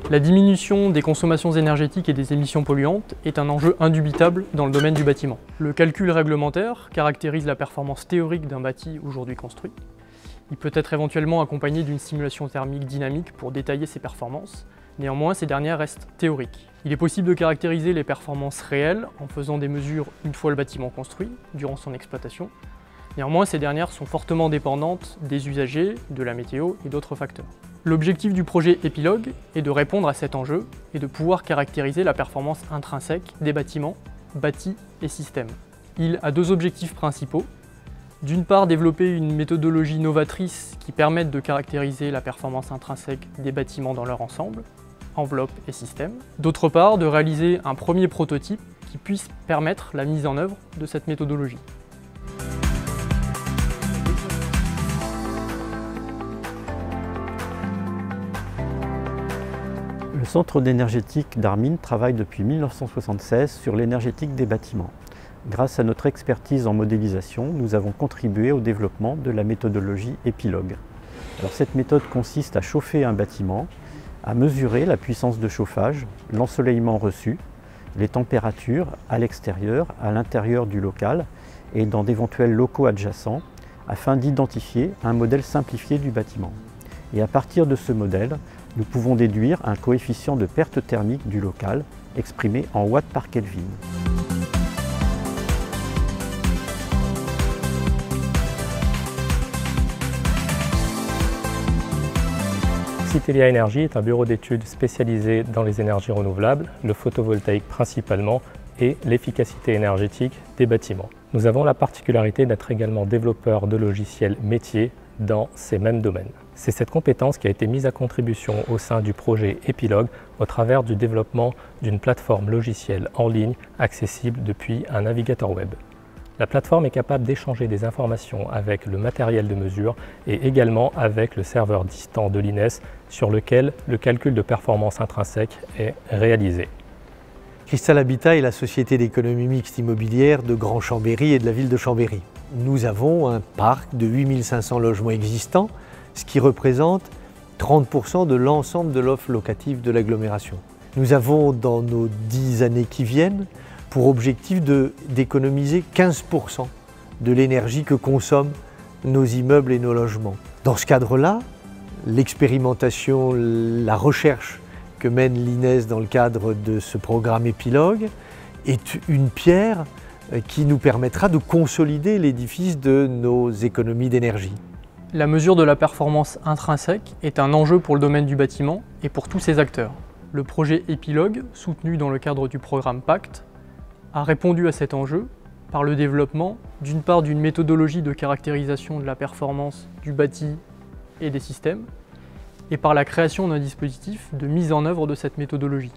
La diminution des consommations énergétiques et des émissions polluantes est un enjeu indubitable dans le domaine du bâtiment. Le calcul réglementaire caractérise la performance théorique d'un bâti aujourd'hui construit. Il peut être éventuellement accompagné d'une simulation thermique dynamique pour détailler ses performances. Néanmoins, ces dernières restent théoriques. Il est possible de caractériser les performances réelles en faisant des mesures une fois le bâtiment construit, durant son exploitation. Néanmoins, ces dernières sont fortement dépendantes des usagers, de la météo et d'autres facteurs. L'objectif du projet Epilogue est de répondre à cet enjeu et de pouvoir caractériser la performance intrinsèque des bâtiments, bâtis et systèmes. Il a deux objectifs principaux. D'une part, développer une méthodologie novatrice qui permette de caractériser la performance intrinsèque des bâtiments dans leur ensemble, enveloppe et système. D'autre part, de réaliser un premier prototype qui puisse permettre la mise en œuvre de cette méthodologie. Le Centre d'énergétique d'Armin travaille depuis 1976 sur l'énergétique des bâtiments. Grâce à notre expertise en modélisation, nous avons contribué au développement de la méthodologie Epilogue. Alors, cette méthode consiste à chauffer un bâtiment, à mesurer la puissance de chauffage, l'ensoleillement reçu, les températures à l'extérieur, à l'intérieur du local et dans d'éventuels locaux adjacents, afin d'identifier un modèle simplifié du bâtiment. Et à partir de ce modèle, nous pouvons déduire un coefficient de perte thermique du local exprimé en watts par Kelvin. Citelia Energy est un bureau d'études spécialisé dans les énergies renouvelables, le photovoltaïque principalement et l'efficacité énergétique des bâtiments. Nous avons la particularité d'être également développeurs de logiciels métiers dans ces mêmes domaines. C'est cette compétence qui a été mise à contribution au sein du projet Epilogue au travers du développement d'une plateforme logicielle en ligne accessible depuis un navigateur web. La plateforme est capable d'échanger des informations avec le matériel de mesure et également avec le serveur distant de l'INES sur lequel le calcul de performance intrinsèque est réalisé. Cristal Habitat est la société d'économie mixte immobilière de Grand Chambéry et de la ville de Chambéry. Nous avons un parc de 8500 logements existants, ce qui représente 30% de l'ensemble de l'offre locative de l'agglomération. Nous avons dans nos 10 années qui viennent pour objectif d'économiser 15% de l'énergie que consomment nos immeubles et nos logements. Dans ce cadre-là, l'expérimentation, la recherche que mène l'INES dans le cadre de ce programme Epilogue est une pierre qui nous permettra de consolider l'édifice de nos économies d'énergie. La mesure de la performance intrinsèque est un enjeu pour le domaine du bâtiment et pour tous ses acteurs. Le projet Epilogue, soutenu dans le cadre du programme PACT, a répondu à cet enjeu par le développement d'une part d'une méthodologie de caractérisation de la performance du bâti et des systèmes, et par la création d'un dispositif de mise en œuvre de cette méthodologie.